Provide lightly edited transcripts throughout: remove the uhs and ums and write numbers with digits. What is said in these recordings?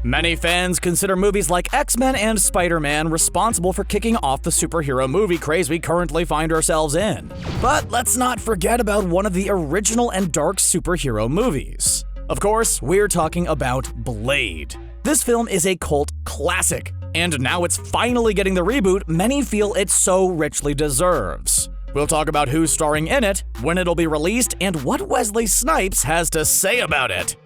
Many fans consider movies like X-Men and Spider-Man responsible for kicking off the superhero movie craze we currently find ourselves in. But let's not forget about one of the original and dark superhero movies. Of course, we're talking about Blade. This film is a cult classic, and now it's finally getting the reboot many feel it so richly deserves. We'll talk about who's starring in it, when it'll be released, and what Welsey Snipes has to say about it.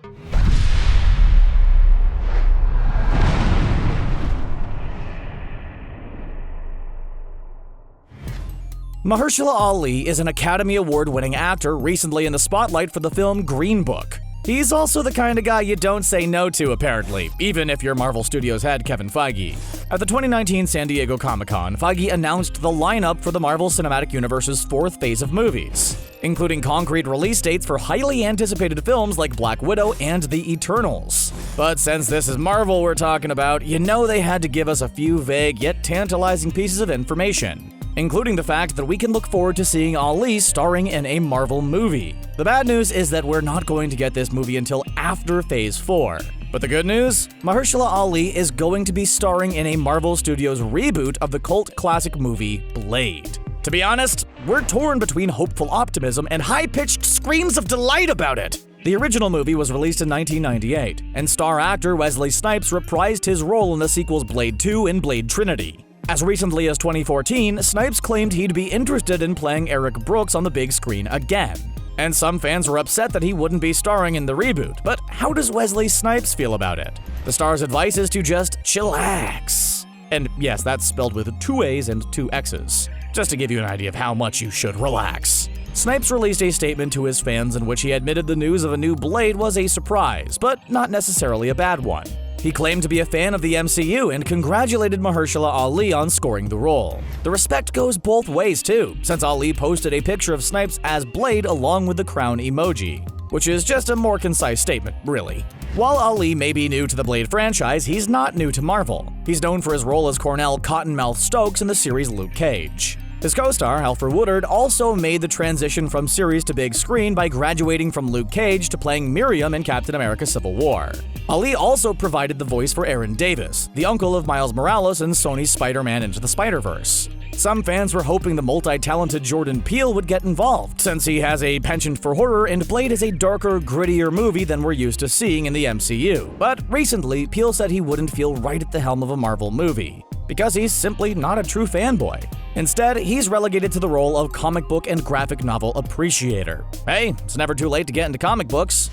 Mahershala Ali is an Academy Award-winning actor recently in the spotlight for the film Green Book. He's also the kind of guy you don't say no to, apparently, even if you're Marvel Studios head Kevin Feige. At the 2019 San Diego Comic-Con, Feige announced the lineup for the Marvel Cinematic Universe's fourth phase of movies, including concrete release dates for highly anticipated films like Black Widow and The Eternals. But since this is Marvel we're talking about, you know they had to give us a few vague yet tantalizing pieces of information, including the fact that we can look forward to seeing Ali starring in a Marvel movie. The bad news is that we're not going to get this movie until after Phase 4. But the good news? Mahershala Ali is going to be starring in a Marvel Studios reboot of the cult classic movie Blade. To be honest, we're torn between hopeful optimism and high-pitched screams of delight about it. The original movie was released in 1998, and star actor Welsey Snipes reprised his role in the sequels Blade 2 and Blade Trinity. As recently as 2014, Snipes claimed he'd be interested in playing Eric Brooks on the big screen again. And some fans were upset that he wouldn't be starring in the reboot. But how does Welsey Snipes feel about it? The star's advice is to just chillax. And yes, that's spelled with 2 A's and 2 X's, just to give you an idea of how much you should relax. Snipes released a statement to his fans in which he admitted the news of a new Blade was a surprise, but not necessarily a bad one. He claimed to be a fan of the MCU and congratulated Mahershala Ali on scoring the role. The respect goes both ways too, since Ali posted a picture of Snipes as Blade along with the crown emoji, which is just a more concise statement, really. While Ali may be new to the Blade franchise, he's not new to Marvel. He's known for his role as Cornell Cottonmouth Stokes in the series Luke Cage. His co-star, Alfred Woodard, also made the transition from series to big screen by graduating from Luke Cage to playing Miriam in Captain America: Civil War. Ali also provided the voice for Aaron Davis, the uncle of Miles Morales in Sony's Spider-Man Into the Spider-Verse. Some fans were hoping the multi-talented Jordan Peele would get involved, since he has a penchant for horror and Blade is a darker, grittier movie than we're used to seeing in the MCU. But recently, Peele said he wouldn't feel right at the helm of a Marvel movie, because he's simply not a true fanboy. Instead, he's relegated to the role of comic book and graphic novel appreciator. Hey, it's never too late to get into comic books.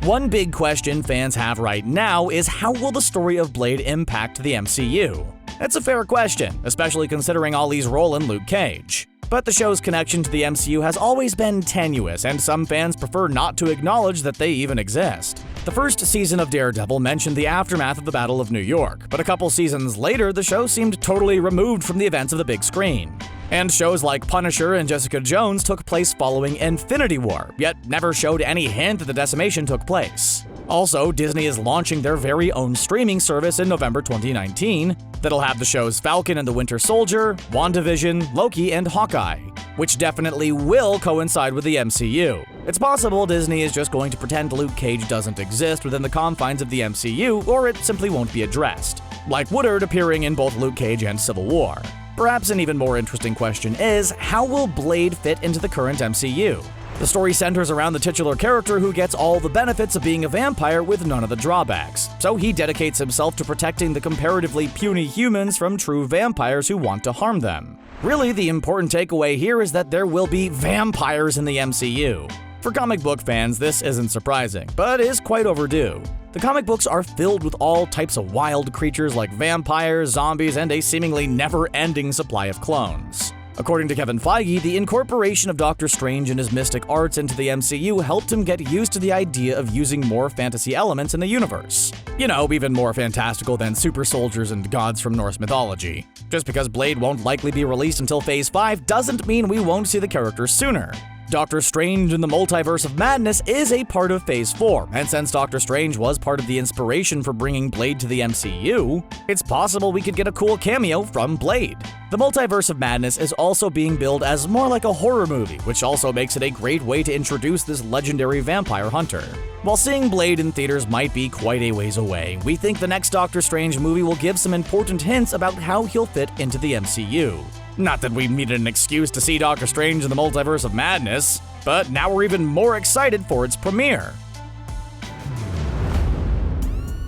One big question fans have right now is how will the story of Blade impact the MCU? It's a fair question, especially considering Ali's role in Luke Cage. But the show's connection to the MCU has always been tenuous, and some fans prefer not to acknowledge that they even exist. The first season of Daredevil mentioned the aftermath of the Battle of New York, but a couple seasons later, the show seemed totally removed from the events of the big screen. And shows like Punisher and Jessica Jones took place following Infinity War, yet never showed any hint that the decimation took place. Also, Disney is launching their very own streaming service in November 2019 that'll have the shows Falcon and the Winter Soldier, WandaVision, Loki, and Hawkeye, which definitely will coincide with the MCU. It's possible Disney is just going to pretend Luke Cage doesn't exist within the confines of the MCU, or it simply won't be addressed, like Woodard appearing in both Luke Cage and Civil War. Perhaps an even more interesting question is, how will Blade fit into the current MCU? The story centers around the titular character who gets all the benefits of being a vampire with none of the drawbacks, so he dedicates himself to protecting the comparatively puny humans from true vampires who want to harm them. Really, the important takeaway here is that there will be vampires in the MCU. For comic book fans, this isn't surprising, but is quite overdue. The comic books are filled with all types of wild creatures like vampires, zombies, and a seemingly never-ending supply of clones. According to Kevin Feige, the incorporation of Doctor Strange and his mystic arts into the MCU helped him get used to the idea of using more fantasy elements in the universe. You know, even more fantastical than super soldiers and gods from Norse mythology. Just because Blade won't likely be released until Phase 5 doesn't mean we won't see the characters sooner. Doctor Strange in the Multiverse of Madness is a part of Phase 4, and since Doctor Strange was part of the inspiration for bringing Blade to the MCU, it's possible we could get a cool cameo from Blade. The Multiverse of Madness is also being billed as more like a horror movie, which also makes it a great way to introduce this legendary vampire hunter. While seeing Blade in theaters might be quite a ways away, we think the next Doctor Strange movie will give some important hints about how he'll fit into the MCU. Not that we needed an excuse to see Doctor Strange in the Multiverse of Madness, but now we're even more excited for its premiere.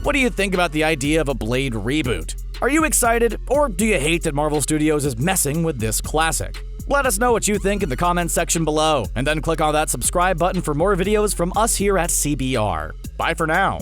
What do you think about the idea of a Blade reboot? Are you excited, or do you hate that Marvel Studios is messing with this classic? Let us know what you think in the comments section below, and then click on that subscribe button for more videos from us here at CBR. Bye for now.